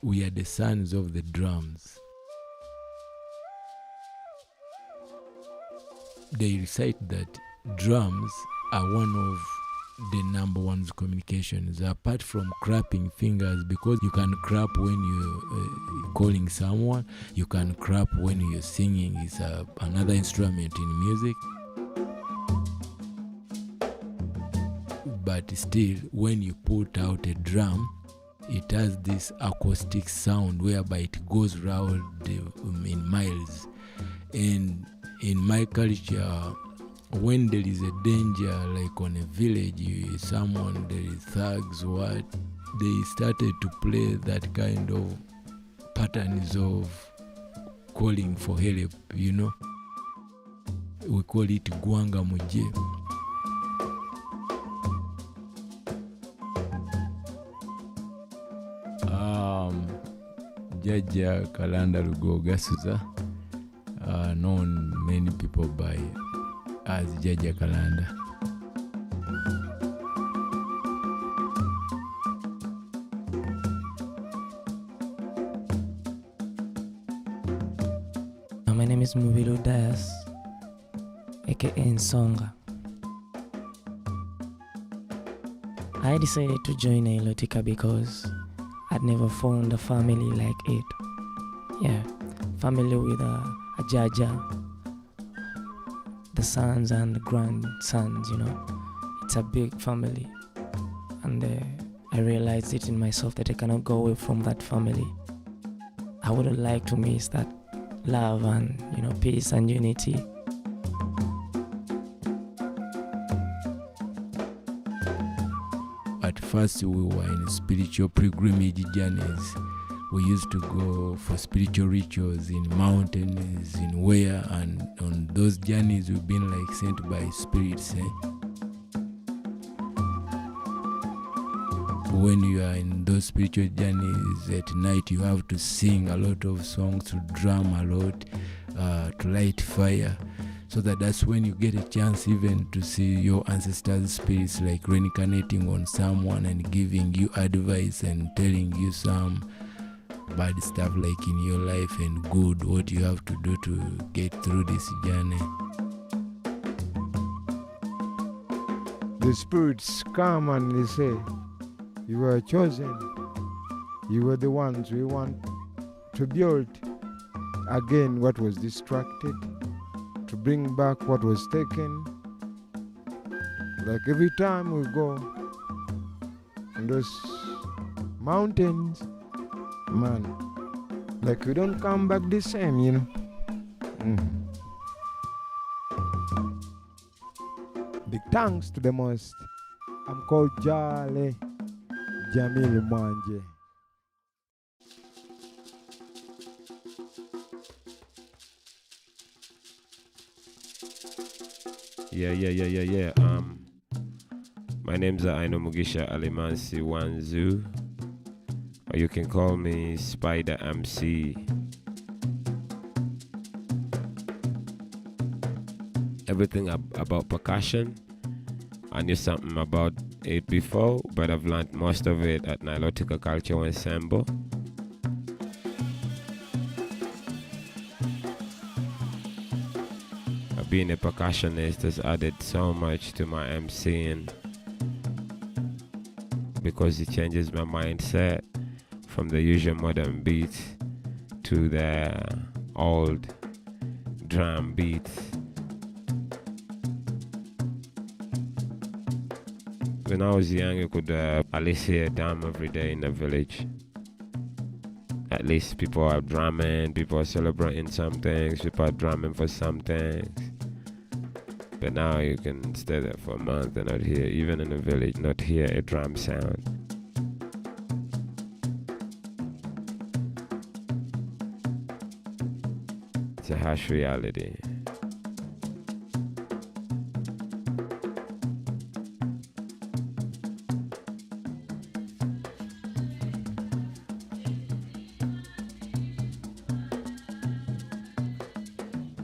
We are the sons of the drums. They recite that drums are one of the number one communications, apart from clapping fingers, because you can clap when you're calling someone, you can clap when you're singing. It's another instrument in music. But still, when you put out a drum, it has this acoustic sound whereby it goes round in miles. And in my culture, when there is a danger, like on a village, someone, there is thugs, they started to play that kind of patterns of calling for help, We call it Gwanga Muje. Jajja Kalanda Gasuza, known many people by as Jajja Kalanda. My name is Mubilo Dias, aka Nsonga. I decided to join Nilotika because I'd never found a family like it. Yeah, family with a Jajja, the sons and the grandsons, It's a big family. And I realized it in myself that I cannot go away from that family. I wouldn't like to miss that love and, peace and unity. At first, we were in spiritual pilgrimage journeys. We used to go for spiritual rituals in mountains, in where, and on those journeys we've been like sent by spirits. When you are in those spiritual journeys at night, you have to sing a lot of songs, to drum a lot, to light fire. So that's when you get a chance even to see your ancestors' spirits like reincarnating on someone and giving you advice and telling you some bad stuff like in your life and good, what you have to do to get through this journey. The spirits come and they say, you were chosen. You were the ones we want to build again what was distracted, to bring back what was taken. Like every time we go in those mountains, man, like we don't come back the same, Big thanks to the most. I'm called Jale Jamil Manje. Yeah. My name's Aino Mugisha Alimansi Wanzu. Or you can call me Spider MC. Everything about percussion. I knew something about it before, but I've learned most of it at Nilotika Cultural Ensemble. Being a percussionist has added so much to my MCing because it changes my mindset from the usual modern beats to the old drum beats. When I was young, you could at least hear a drum every day in the village. At least people are drumming, people are celebrating some things, people are drumming for some things. But now you can stay there for a month and not hear, even in the village, not hear a drum sound. It's a harsh reality.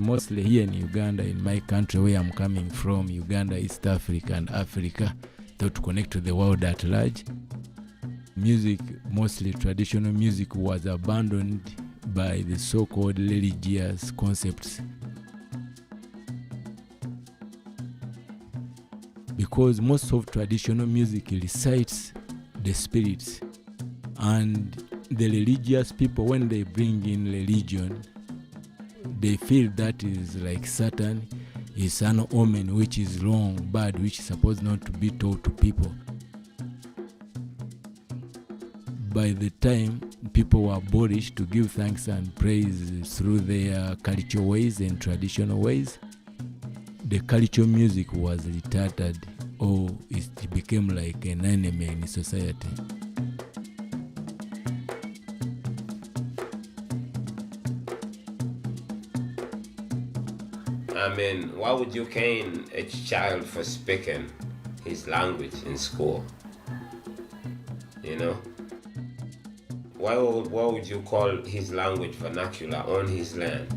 mostly here in Uganda, in my country where I'm coming from, Uganda, East Africa and Africa, to connect to the world at large. Music, mostly traditional music, was abandoned by the so-called religious concepts. Because most of traditional music recites the spirits, and the religious people, when they bring in religion, they feel that is like Satan, is an omen which is wrong, bad, which is supposed not to be taught to people. By the time people were abolished to give thanks and praise through their cultural ways and traditional ways, the cultural music was retarded, or it became like an enemy in society. I mean, why would you cane a child for speaking his language in school? You know? Why would you call his language vernacular on his land?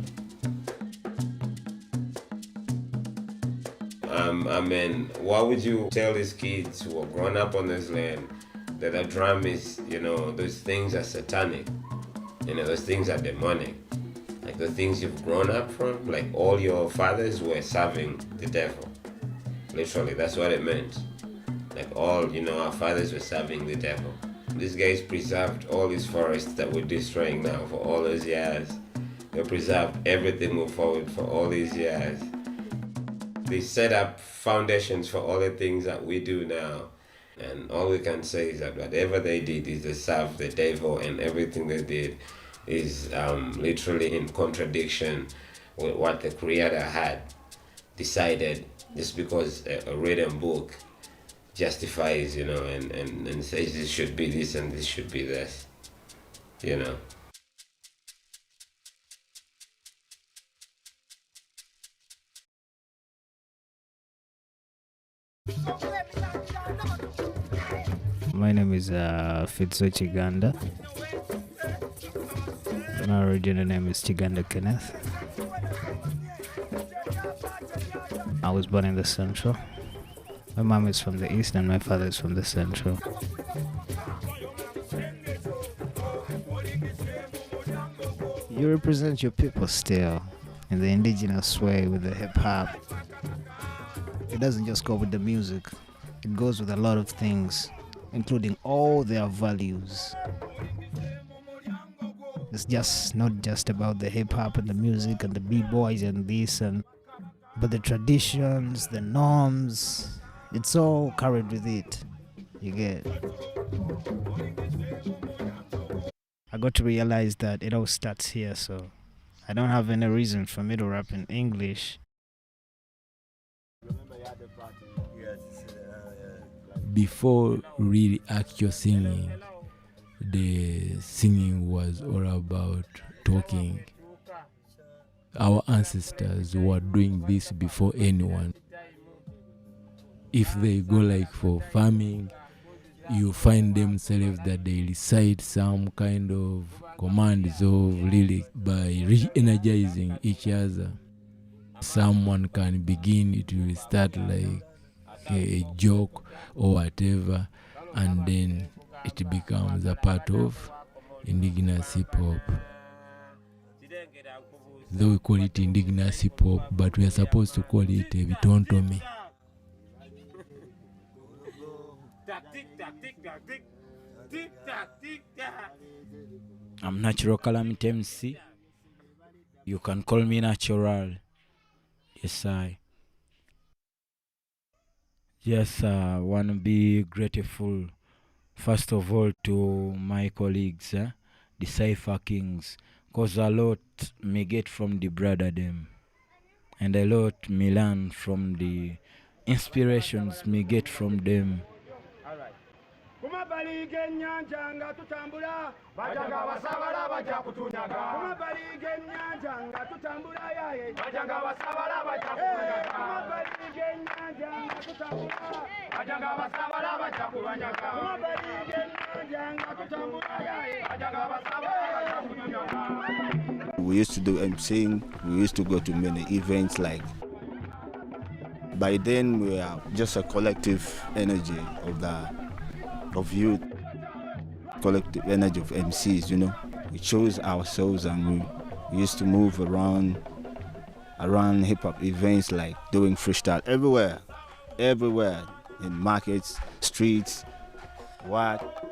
I mean, why would you tell these kids who are grown up on this land that a drum is, those things are satanic, those things are demonic? Like the things you've grown up from, like all your fathers were serving the devil. Literally, that's what it meant. Like all, our fathers were serving the devil. These guys preserved all these forests that we're destroying now for all those years. They preserved everything moved forward for all these years. They set up foundations for all the things that we do now. And all we can say is that whatever they did is they served the devil, and everything they did is literally in contradiction with what the Creator had decided, just because a written book justifies, and says this should be this and this should be this, My name is Uganda. My original name is Chiganda Kenneth. I was born in the Central. My mom is from the East and my father is from the Central. You represent your people still in the indigenous way with the hip hop. It doesn't just go with the music, it goes with a lot of things, including all their values. It's just not just about the hip hop and the music and the b-boys and this but the traditions, the norms, it's all carried with it. You get. I got to realize that it all starts here, so I don't have any reason for me to rap in English. Before really actual singing, the singing was all about talking. Our ancestors were doing this before anyone. If they go like for farming, you find themselves that they recite some kind of commands of lyric by re-energizing each other. Someone can begin, it will start like a joke or whatever, and then it becomes a part of indigenous hip hop. Though we call it indigenous hip hop, but we are supposed to call it a bitontomi. I'm Natural Calamity MC. You can call me Natural. Yes, I. Yes, I want to be grateful, first of all, to my colleagues, the Cypher Kings, because a lot me get from the brother them, and a lot me learn from the inspirations me get from them. Kumabaliga ennyanja nga tutambula bajanga basabala bajja kutunyaga. Kumabaliga ennyanja nga tutambula yaye bajanga basabala bajja kutunyaga. Kumabaliga ennyanja nga tutambula bajanga basabala bajja kutunyaga. Kumabaliga ennyanja nga tutambula yaye bajanga basabala bajja kutunyaga. we used to do emceeing. We used to go to many events. Like by then, we are just a collective energy of youth, collective energy of MCs. You know, we chose ourselves, and we used to move around hip hop events, like doing freestyle everywhere, in markets, streets, what.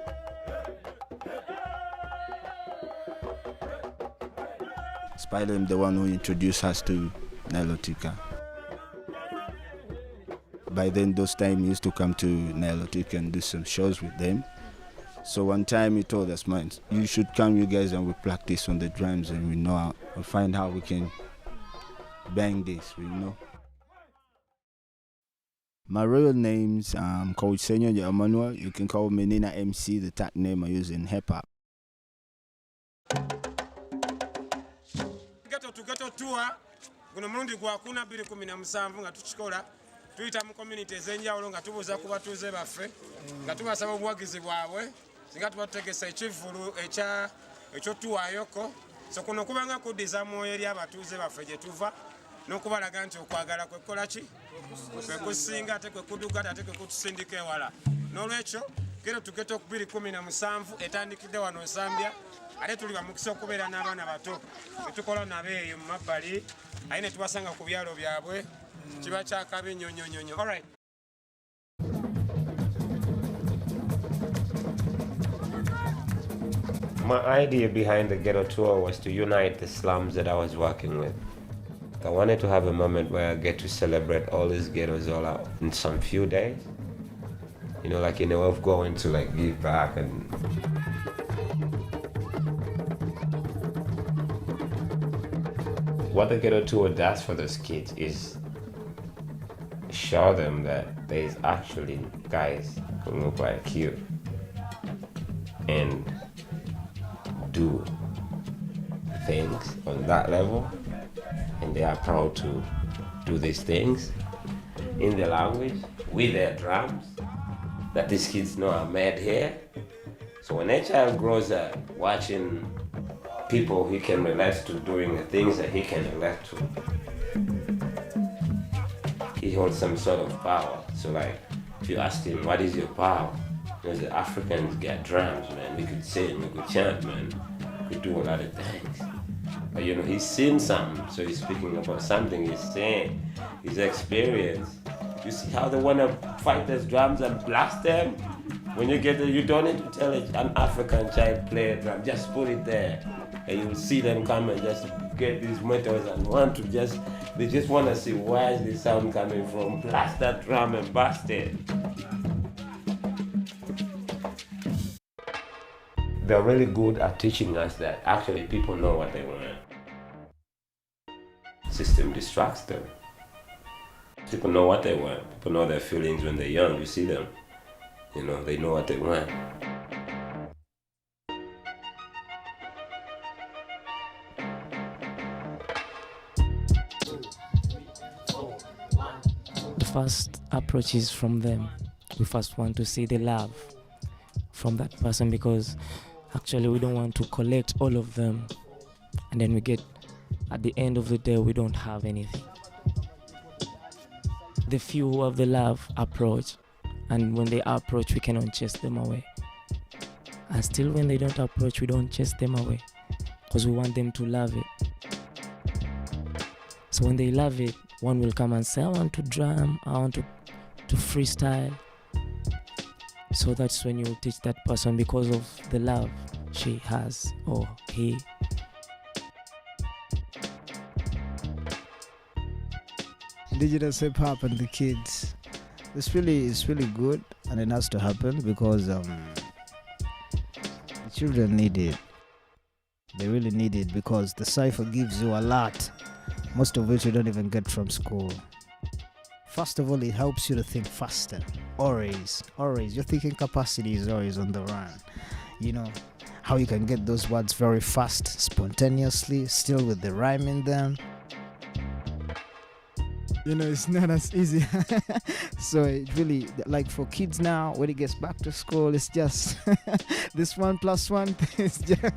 Spider, the one who introduced us to Nilotika. By then, those times we used to come to Nilotika and do some shows with them. So one time he told us, man, you should come, you guys, and we practice on the drums, and we'll find how we can bang this, you know. My real name's Coach Senior Emmanuel. You can call me Nina MC, the tag name I use in hip hop. Ghetto tour guno mulundi gwa 2017 nga tukikola tuyita mu community ezenjawulo nga tubuuza ku batuuze baffe nga tubasaba obuwagizi bwabwe singa tuba tutegesa ekivulu ekyo tuwaayoko so kuno kubanga kuddiza mwoyo eri abatuuze baffe gye tuva n'okubalaga nti okwagala kwekola ki kwe kusinga ate kwe kuduga ate kwe kutusindika ewala n'olwekyo Ghetto 2017 etandikidde wano Nsambya ate tuli bamukisa okubeera n'abaana bato etukola nabo eyo mu mabbali aye ne tubasanga ku byalo byabwe kiba kyakabi nnyonyonyonyo. All right. My idea behind the Ghetto Tour was to unite the slums that I was working with. I wanted to have a moment where I get to celebrate all these ghettos all out in some few days. You know, like in a way of going to like give back and what the Ghetto Tour does for those kids is show them that there is actually guys who look like you and do things on that level, and they are proud to do these things in their language with their drums that these kids know are made here. So when a child grows up watching people he can relate to doing the things that he can relate to, he holds some sort of power. So like, if you ask him, what is your power? You know, the Africans get drums, man. We could sing, we could chant, man. We could do a lot of things. But you know, he's seen something, so he's speaking about something he's saying, his experience. You see how they want to fight those drums and blast them? When you get there, you don't need to tell an African child play a drum, just put it there. And you'll see them come and just get these metals and they just want to see where is the sound coming from. Blast that drum and bust it. They're really good at teaching us that actually people know what they want. System distracts them. People know what they want. People know their feelings when they're young. You see them. You know, they know what they want. The first approach is from them. We first want to see the love from that person, because actually we don't want to collect all of them and then we get, at the end of the day, we don't have anything. The few who have the love approach, and when they approach, we cannot chase them away. And still when they don't approach, we don't chase them away, because we want them to love it. So when they love it, one will come and say, I want to drum, I want to freestyle. So that's when you teach that person, because of the love she has or he. Indigenous hip hop and the kids. It's really good, and it has to happen because the children need it. They really need it, because the cipher gives you a lot, most of which you don't even get from school. First of all, it helps you to think faster. Always. Your thinking capacity is always on the run. You know, how you can get those words very fast, spontaneously, still with the rhyme in them. It's not as easy. So it really, like for kids now, when it gets back to school, it's just this 1 + 1 is just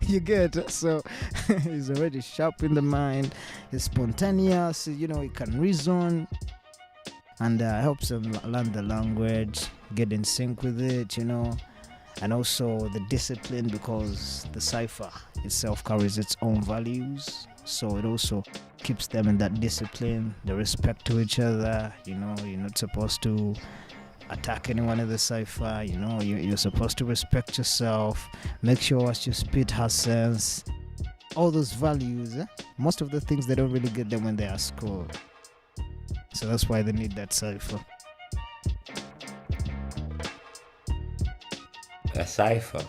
you get. So he's already sharp in the mind. He's spontaneous. He can reason, and helps him learn the language, get in sync with it. And also the discipline, because the cipher itself carries its own values. So it also keeps them in that discipline, the respect to each other. You're not supposed to attack anyone in the cipher. You're supposed to respect yourself. Make sure what you spit has sense. All those values, most of the things they don't really get them when they're at school. So that's why they need that cipher. A cipher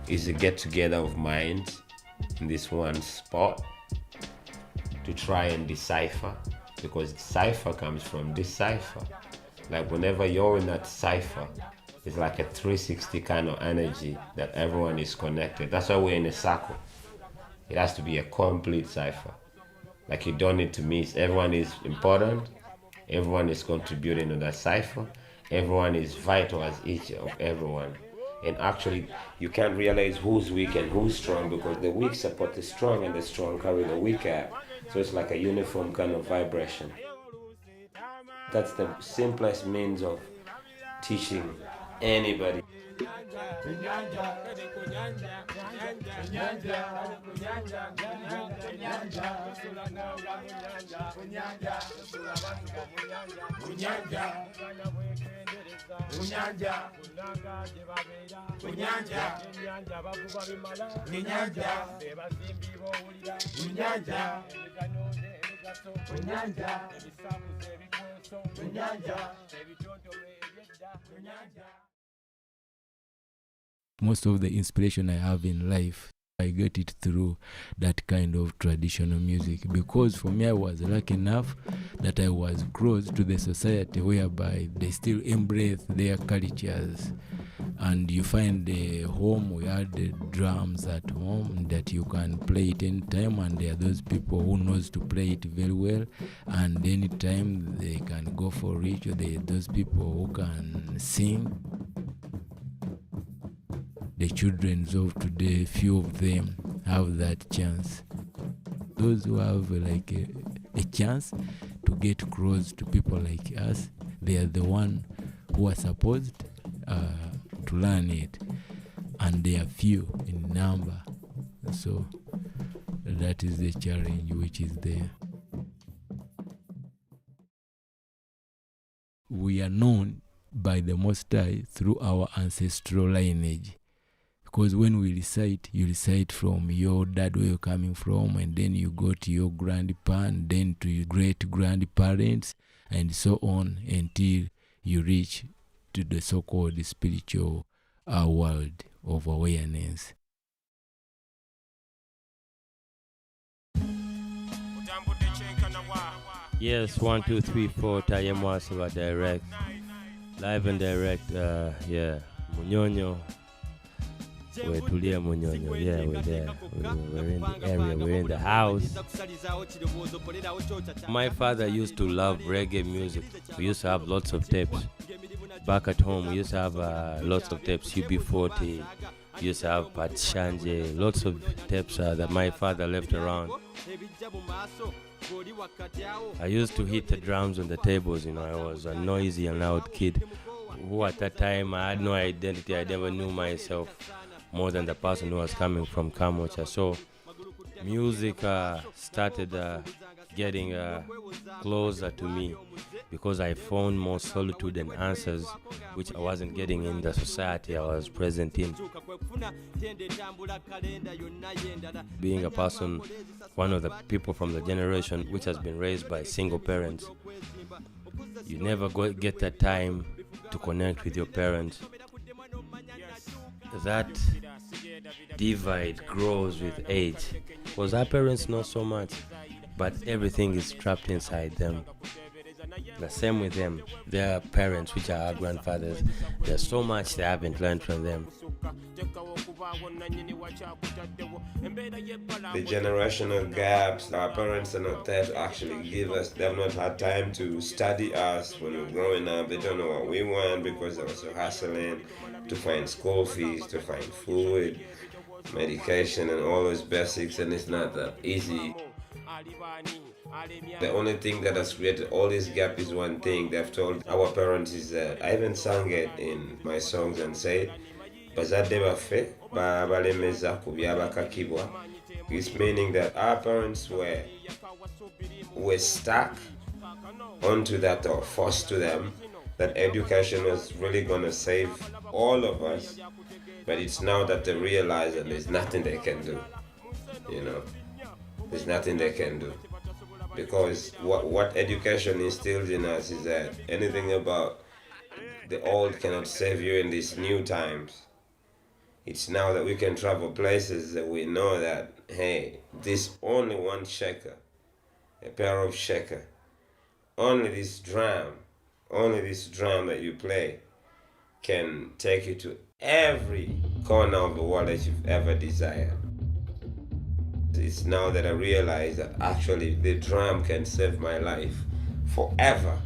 is a get-together of minds in this one spot to try and decipher, because cipher comes from decipher. Like whenever you're in that cipher, it's like a 360 kind of energy that everyone is connected. That's why we're in a circle. It has to be a complete cipher. Like you don't need to miss. Everyone is important. Everyone is contributing to that cipher. Everyone is vital as each of everyone. And actually, you can't realize who's weak and who's strong, because the weak support the strong and the strong carry the weaker. So it's like a uniform kind of vibration. That's the simplest means of teaching anybody. Most of the inspiration I have in life, I get it through that kind of traditional music, because for me I was lucky enough that I was close to the society whereby they still embrace their cultures, and you find the home, we had the drums at home that you can play it anytime, and there are those people who knows to play it very well, and anytime they can go for it, or those people who can sing. The children of today, few of them have that chance. Those who have like a chance to get close to people like us, they are the one who are supposed to learn it, and they are few in number. So that is the challenge which is there. We are known by the Most High through our ancestral lineage. Because when we recite, you recite from your dad where you're coming from, and then you go to your grandpa, and then to your great-grandparents, and so on until you reach to the so-called spiritual world of awareness. Yes, 1, 2, 3, 4, Tayemwasiwa direct. Live and direct, Munyonyo. We're Tulia Munyonyo, yeah, we're there. We're in the area, we're in the house. My father used to love reggae music. We used to have lots of tapes. Back at home, we used to have lots of tapes, UB40, we used to have Pat Shanje, lots of tapes that my father left around. I used to hit the drums on the tables, I was a noisy and loud kid who at that time I had no identity. I never knew myself more than the person who was coming from Kamocha. So music started getting closer to me, because I found more solitude and answers which I wasn't getting in the society I was present in. Being a person, one of the people from the generation which has been raised by single parents, you never get that time to connect with your parents. That divide grows with age, because our parents know so much, but everything is trapped inside them. The same with them. Their parents, which are our grandfathers, there's so much they haven't learned from them. The generational gaps, our parents are not there to actually give us, they have not had time to study us when we're growing up. They don't know what we want because they were so hustling to find school fees, to find food, medication, and all those basics, and it's not that easy. The only thing that has created all this gap is one thing they've told our parents is that I even sang it in my songs and said, bazadde baffe babalemeza ku byabakakibwa. It's meaning that our parents were stuck onto that or forced to them that education was really gonna save all of us, but it's now that they realize that there's nothing they can do. There's nothing they can do. Because what education instills in us is that anything about the old cannot save you in these new times. It's now that we can travel places that we know that, hey, this only one shaker, a pair of shaker, only this drum that you play can take you to every corner of the world that you've ever desired. It's now that I realize that actually the drum can save my life forever.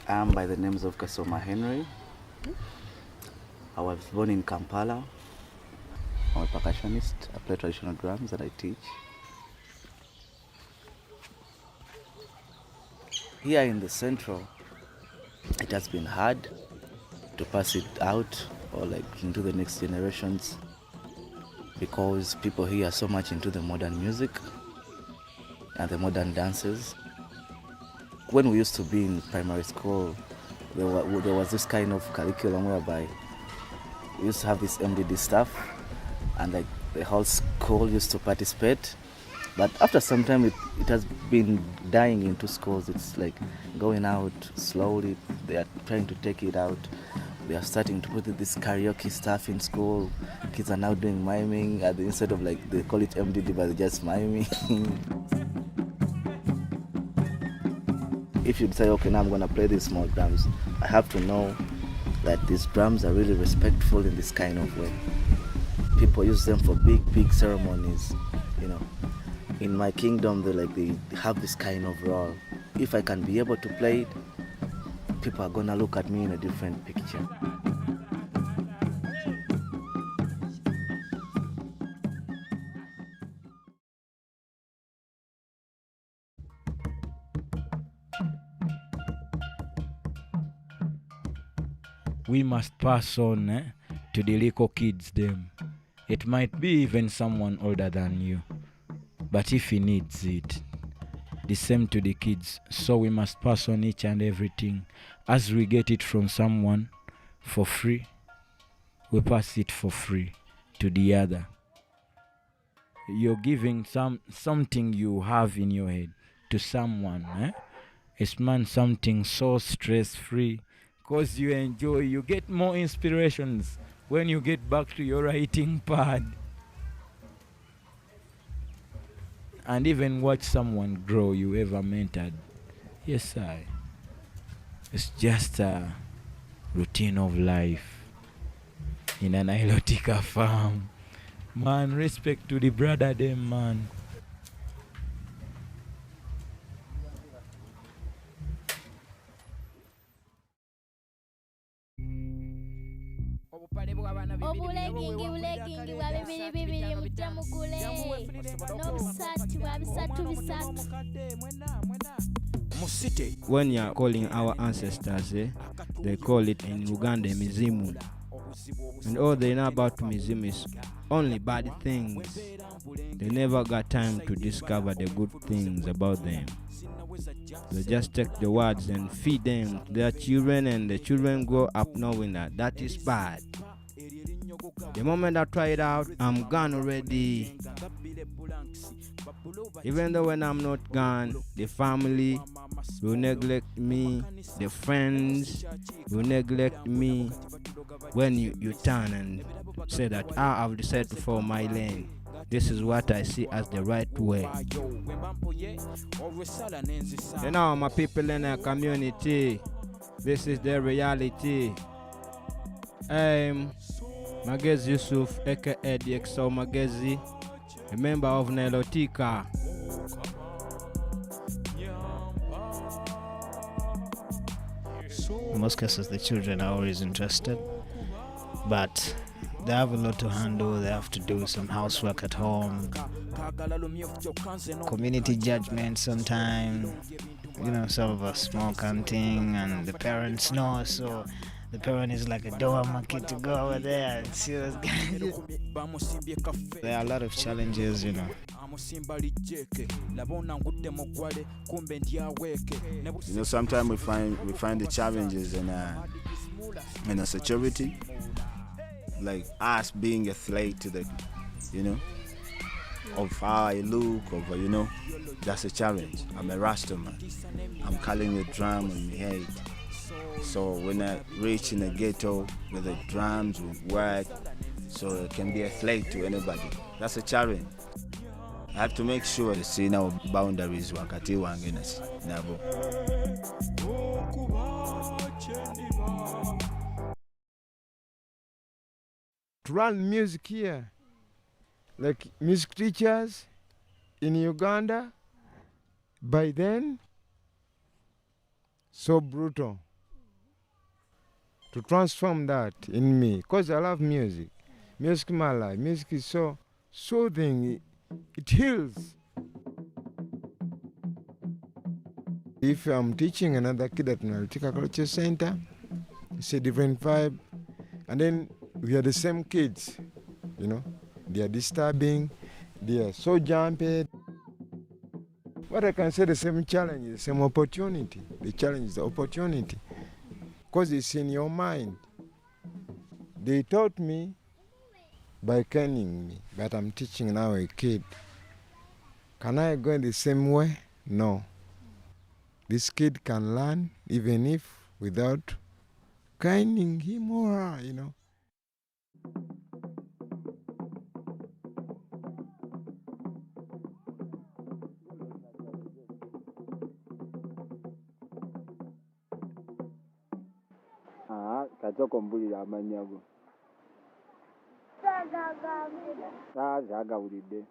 I'm by the names of Kasoma Henry. I was born in Kampala. I'm a percussionist. I play traditional drums and I teach. Here in the Central, it has been hard to pass it out or like into the next generations because people here are so much into the modern music and the modern dances. When we used to be in primary school, there was this kind of curriculum whereby we used to have this MDD stuff and like the whole school used to participate. But after some time it has been dying into schools. It's like going out slowly. They are trying to take it out. They are starting to put this karaoke stuff in school. Kids are now doing miming instead of like they call it MDD but they're just miming. If you say, okay, now I'm going to play these small drums, I have to know that these drums are really respectful in this kind of way. People use them for big ceremonies, In my kingdom, they have this kind of role. If I can be able to play it, people are going to look at me in a different picture. We must pass on to the little kids them. It might be even someone older than you, but if he needs it, the same to the kids. So we must pass on each and everything. As we get it from someone for free, we pass it for free to the other. You're giving something you have in your head to someone. It's something so stress-free. Because you enjoy, you get more inspirations when you get back to your writing pad. And even watch someone grow you ever mentored. Yes, it's just a routine of life in a Nilotika farm. Man, respect to the brother them, man. obulekingi bwa bibiri mujja mugule n'obusatu bwa bisatu. When you're calling our ancestors, they call it in Uganda mizimu. And all they know about mizimu is only bad things. they never got time to discover the good things about them. They just take the words and feed them to their children, and the children grow up knowing that is bad. The moment I try it out, I'm gone already. Even though when I'm not gone, the family will neglect me, the friends will neglect me. When you turn and say that I've decided to follow my lane, this is what I see as the right way. You know, my people in the community, this is the reality. Magezi Yusuf, aka DXO Magezi, a member of Nilotika. In most cases, the children are always interested, but they have a lot to handle. They have to do some housework at home, community judgment sometimes. You know, some of us smoke hunting, and the parents know, so the parent is like, I don't want my kid to go over there and see what's going on. There are a lot of challenges, you know. You know, sometimes we find the challenges in a security, like us being a slave to the, you know, of how I look, of, you know, that's a challenge. I'm a Rasta man. I'm carrying a drum in my head. So when I reach in the ghetto with the drums, with work, so it can be a slave to anybody. That's a challenge. I have to make sure to see now boundaries wakati wange nabo. To run music here, like music teachers in Uganda, by then, so brutal. To transform that in me, because I love music. Music is my life. Music is so soothing. It heals. If I'm teaching another kid at Nilotika Cultural Center, it's a different vibe. And then we are the same kids, you know. They are disturbing. They are so jumpy. What I can say, the same challenge, the same opportunity. The challenge is the opportunity. Because it's in your mind. They taught me by caning me, but I'm teaching now a kid. Can I go in the same way? No. This kid can learn even if without caning him or her, you know. Kachoko mbulira amanyago. Zagawulidde.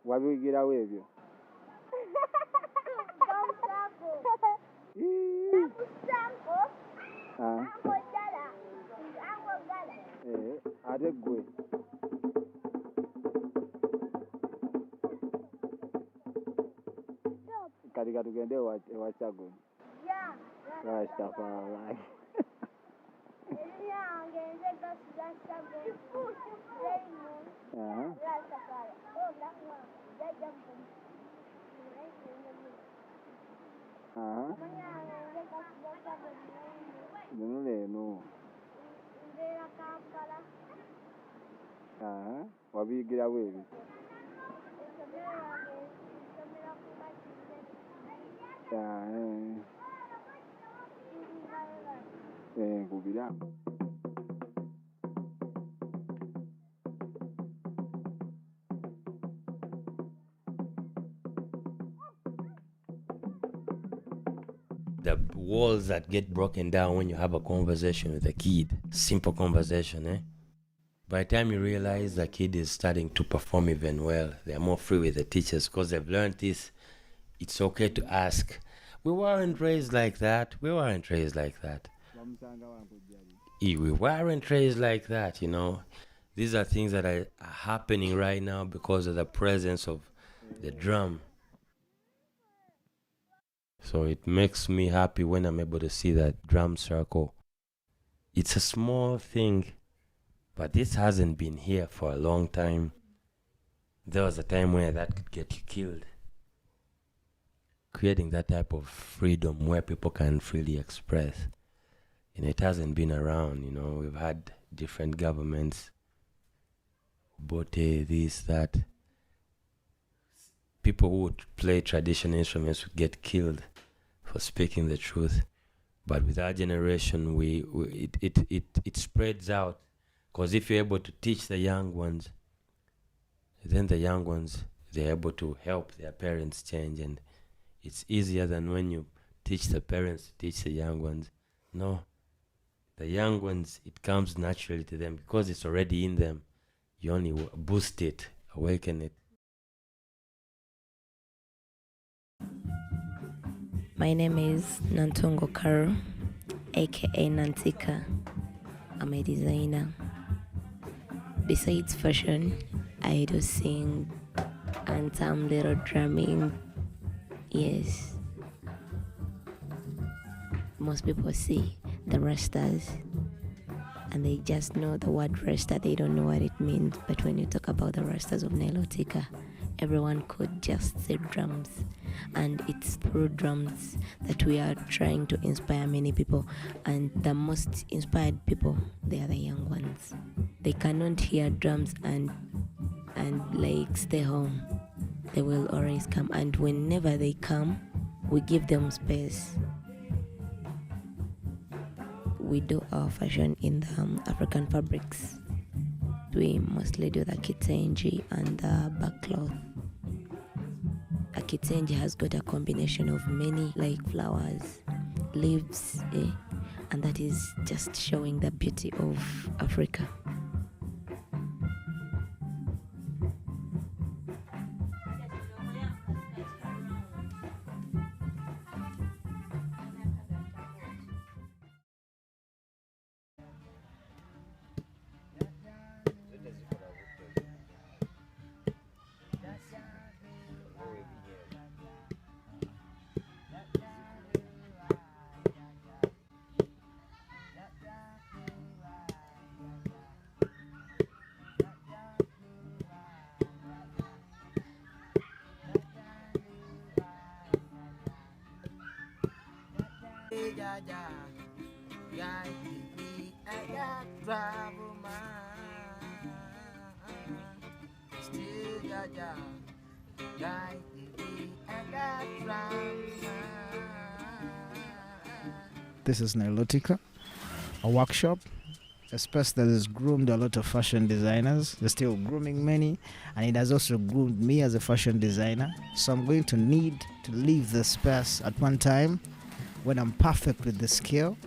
Wabigirawo ebyo? Ate gwe kati katugende ewa Kyagulanyi. Rastafari. Neno. Wabigirawo ebyo? Nkubira. The walls that get broken down when you have a conversation with a kid, simple conversation, eh? By the time you realize the kid is starting to perform even well, they are more free with the teachers because they've learned this. It's okay to ask. We weren't raised like that. We weren't raised like that. We weren't raised like that, you know. These are things that are happening right now because of the presence of the drum. So it makes me happy when I'm able to see that drum circle. It's a small thing, but this hasn't been here for a long time. There was a time where that could get you killed. Creating that type of freedom where people can freely express. And it hasn't been around, you know. We've had different governments, Bote, this, that. People who would play traditional instruments would get killed for speaking the truth. But with our generation, it spreads out. Because if you're able to teach the young ones, then the young ones, they're able to help their parents change. And it's easier than when you teach the parents to teach the young ones. No. The young ones, it comes naturally to them because it's already in them. You only boost it, awaken it. My name is Nantongo Karo, aka Nantika. I'm a designer. Besides fashion, I do sing and some little drumming. Yes. Most people see the Rastas and they just know the word Rasta, they don't know what it means. But when you talk about the Rastas of Nilotika, everyone could just say drums. And it's through drums that we are trying to inspire many people. And the most inspired people, they are the young ones. They cannot hear drums and like stay home. They will always come. And whenever they come, we give them space. We do our fashion in the African fabrics. We mostly do the kitenge and the backcloth. A kitenge has got a combination of many like flowers, leaves, and that is just showing the beauty of Africa. This is Nilotika, a workshop, a space that has groomed a lot of fashion designers. They're still grooming many, and it has also groomed me as a fashion designer. So I'm going to need to leave the space at one time when I'm perfect with the skill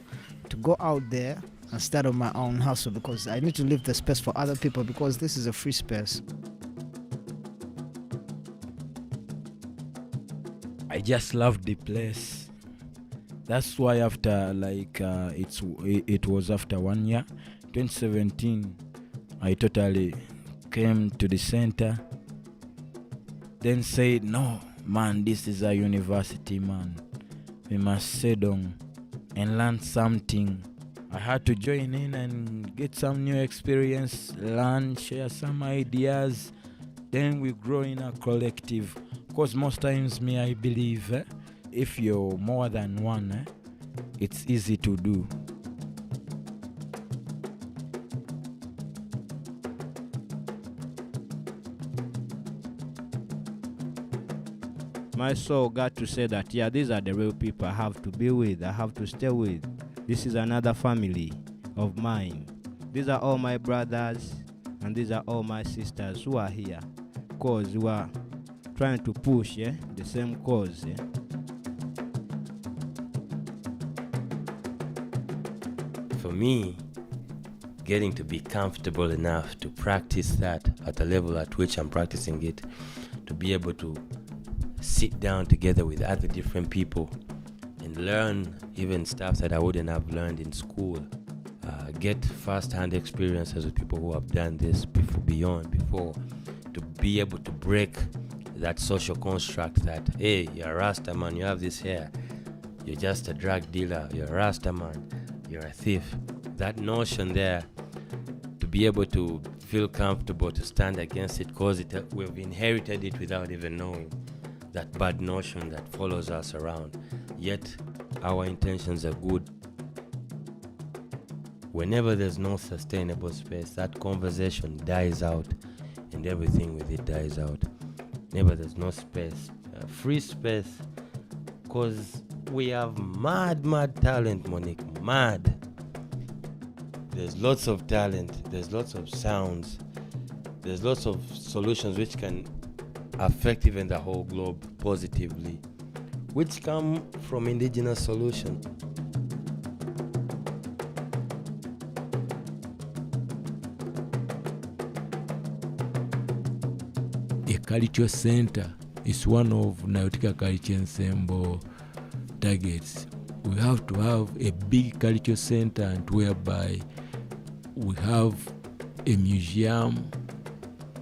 to go out there and start on my own hustle, because I need to leave the space for other people, because this is a free space. I just love the place. That's why after it was after 1 year, 2017, I totally came to the center. Then said, no, man, this is a university, man. We must sit down and learn something. I had to join in and get some new experience, learn, share some ideas. Then we grow in a collective. Because most times, I believe, if you're more than one, it's easy to do. My soul got to say that, yeah, these are the real people I have to be with, I have to stay with. This is another family of mine. These are all my brothers and these are all my sisters who are here because we are trying to push the same cause. For me, getting to be comfortable enough to practice that at the level at which I'm practicing it, to be able to sit down together with other different people and learn even stuff that I wouldn't have learned in school, get first-hand experiences with people who have done this before, to be able to break that social construct that, hey, you're a Rasta man, you have this hair, you're just a drug dealer, you're a Rasta man, you're a thief. That notion there, to be able to feel comfortable to stand against it, because we've inherited it without even knowing, that bad notion that follows us around. Yet our intentions are good. Whenever there's no sustainable space, that conversation dies out and everything with it dies out. Whenever there's no space, free space, because we have mad talent, Monique, mad. There's lots of talent, there's lots of sounds, there's lots of solutions which can affect even the whole globe positively, which come from indigenous solutions. A cultural center is one of Nilotika Cultural Ensemble targets. We have to have a big cultural center, and whereby we have a museum,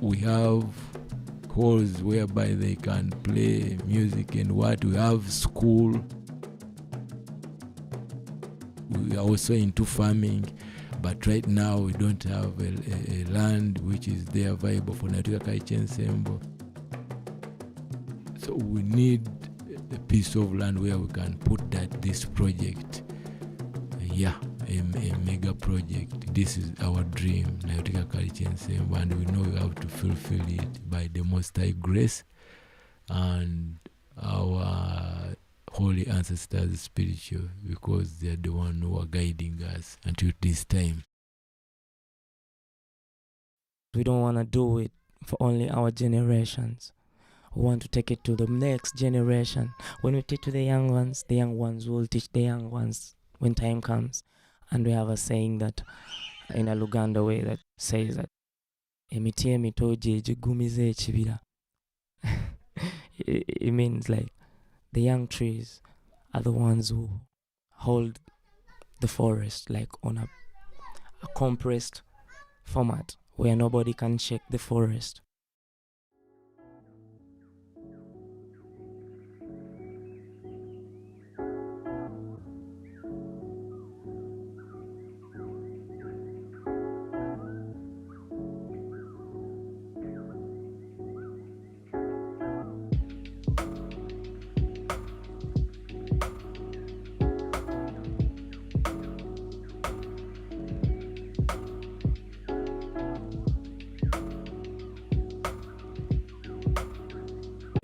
we have halls whereby they can play music and what. We have school. We are also into farming, but right now we don't have a land which is there viable for Nilotika Cultural Ensemble. So we need a piece of land where we can put this project. A mega project. This is our dream, Nilotika Cultural Ensemble, and we know we have to fulfill it by the Most High grace and our holy ancestors spiritual, because they are the ones who are guiding us until this time. We don't want to do it for only our generations. We want to take it to the next generation. When we teach to the young ones will teach the young ones when time comes. And we have a saying that in a Uganda way that says that emiti emito gye gigumiza ekibira. It means like the young trees are the ones who hold the forest like on a compressed format where nobody can shake the forest.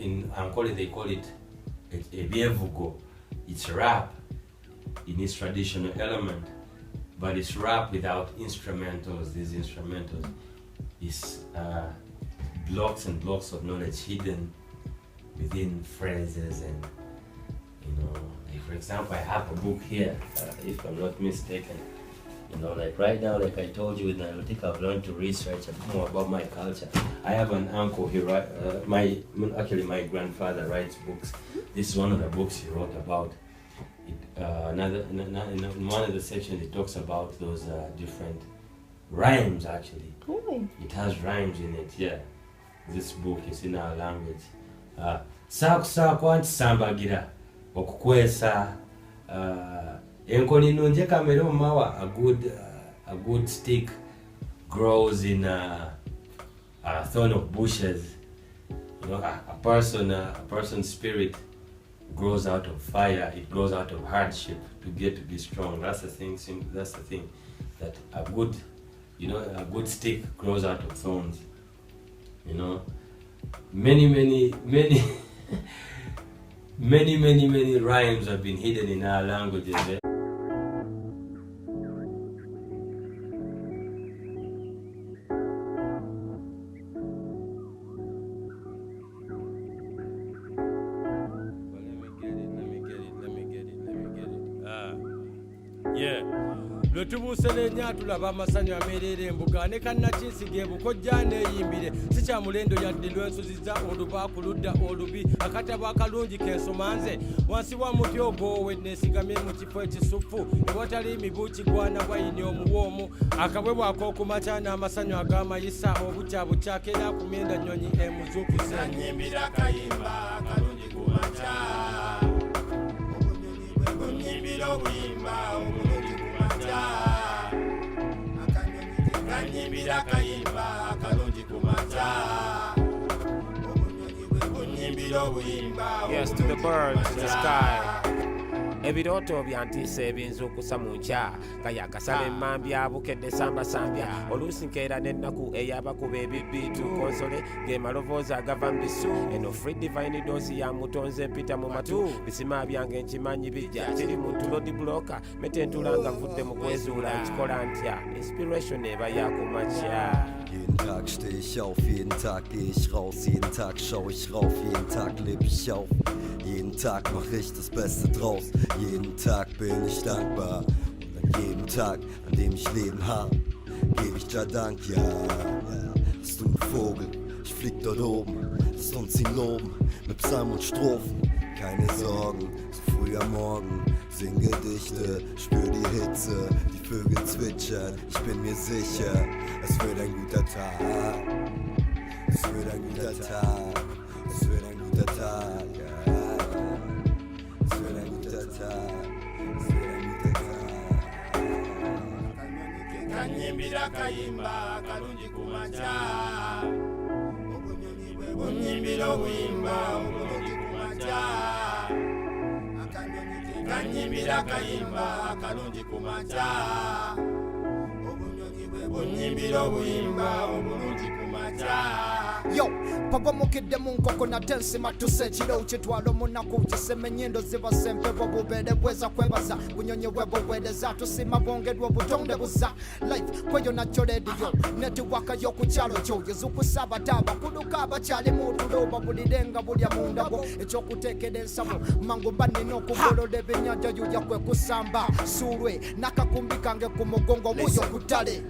In Ankole they call it ebyevugo. It's rap in its traditional element, but it's rap without instrumentals. These instrumentals is blocks and blocks of knowledge hidden within phrases, and like for example, I have a book here, if I'm not mistaken. Like right now, like I told you with Nilotika, I've learned to research more about my culture. I have an uncle, he my grandfather writes books. This is one of the books he wrote about. In one of the sections, he talks about those different rhymes, actually. It has rhymes in it, yeah. This book is in our language. Sakusaku sambagira okukwesa enkoni nunje kamera omumawa. A good stick grows in a thorn of bushes. A person's spirit grows out of fire. It grows out of hardship to get to be strong. That's the thing. That a good stick grows out of thorns. Many many rhymes have been hidden in our languages. lwe tubuuselenya tulaba amasanyu ameerera embuga ne kannakinsiga ebukojja neeyimbire si kya mulendo yadde lwensuziza oluba ku ludda olubi akatabo akalungi kensomanze wansi wa muti ogwo neesigamye mu kifo ekisufu ewatali mibuuki gwana bwayini omuwoomu akabwe bwakokumaca n'amasanyu ag'amayisa obukyabukyakera ku myenda nnyonyi emuzuukuze nyimbira akayimba akalungi ku maca obunyonyi bwe bunyimbira obuyimba obulungi ku maca kanyimbira akayimba akalungi ku maca obunyonyi bwe bunyimbira obuyimba. Yes, to the birds in the sky. Ebirooto byantiisa ebiyinza okusa mu nkya kaya kasala emmambya bukedde sambasambya oluusi nkeera n'ennaku ey'abakuba ebibbiitu konsole ng'emaloboozi agava mu bisu eno free divine doosi ya mutonze mpita mu matu bisima byange nkimanyi bijja kiri mu tulodi bloka metentula nga nvudde mu kwezuula nkikola ntya inspiration eba yakumakya. Jeden Tag steh ich auf, jeden Tag geh ich raus, jeden Tag schau ich rauf, jeden Tag leb ich auf, jeden Tag mach ich das Beste draus, jeden Tag bin ich dankbar und an jedem Tag, an dem ich Leben hab, geb ich dir Dank, ja, bist du ein Vogel, ich flieg dort oben, lass uns ihn loben, mit Psalm und Strophen, keine Sorgen, so früh am Morgen, sing Gedichte, spür die Hitze, die Vögel zwitschern, ich bin mir sicher, es wird ein guter Tag, es wird ein guter Tag, es wird ein guter Tag, ja. Es wird ein guter Tag, es wird ein guter Tag. Kanyimbira akayimba akalungi ku maca obunyonyi bwe bunyimbira obuyimba obulungi ku maca kanyimbira akayimba akalungi ku maca obunyonyi bwe bunyimbira obuyimba obulungi ku maca. Yo, pagomukidde mu nkoko nate nsima tuse ekiro kitwalo munaku kiseme ennyindo ziba sempe bwobubere bweza kwebaza bunyonyi bwe buweereza tusima bwongedwa obutonde buza life kweyo nakyo lediyo netiwaka y'okukyalo kyo yezukusa abataba kuluka abakyali mu tulo babulirenga bulya mundabo ekyokuteekera ensabo mangu mba nina okugolola ebyennyanja yuya kwe kusamba suulwe n'akakumbi kange ku mugongo wuyo ku ttale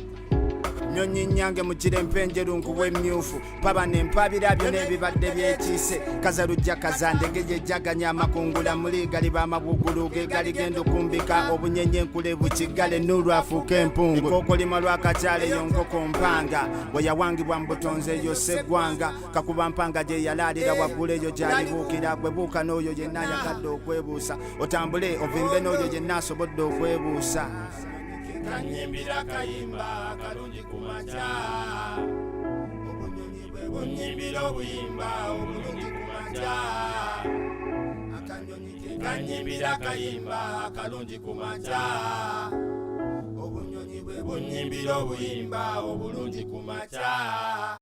nyonyi nyange mukire mpenjeru nkuwe emmyufu paba n'empabira byo n'ebibadde byekiise kazalujja kazandege jaganya amakungula muligali b'amabugulu ge gali genda okumbika obunyenye nkule bukigale nulu afuuka empungu ekookolima lwakakyale yo nkoko mpanga bwe yawangibwa mu butonze eyo seggwanga kakuba mpanga gye yalaalira waggulu eyo gyalibuukira gwe buuka n'oyo yenna ayagadde okwebuusa otambule ovimbe n'oyo yenna asobodde okwebuusa. Kanyimbira akayimba akalungi ku maca obunyonyi bwe bunyimbira obuyimba obulungi ku maca kanyimbira akayimba akalungi ku maca obunyonyi bwe bunyimbira obuyimba obulungi ku maca.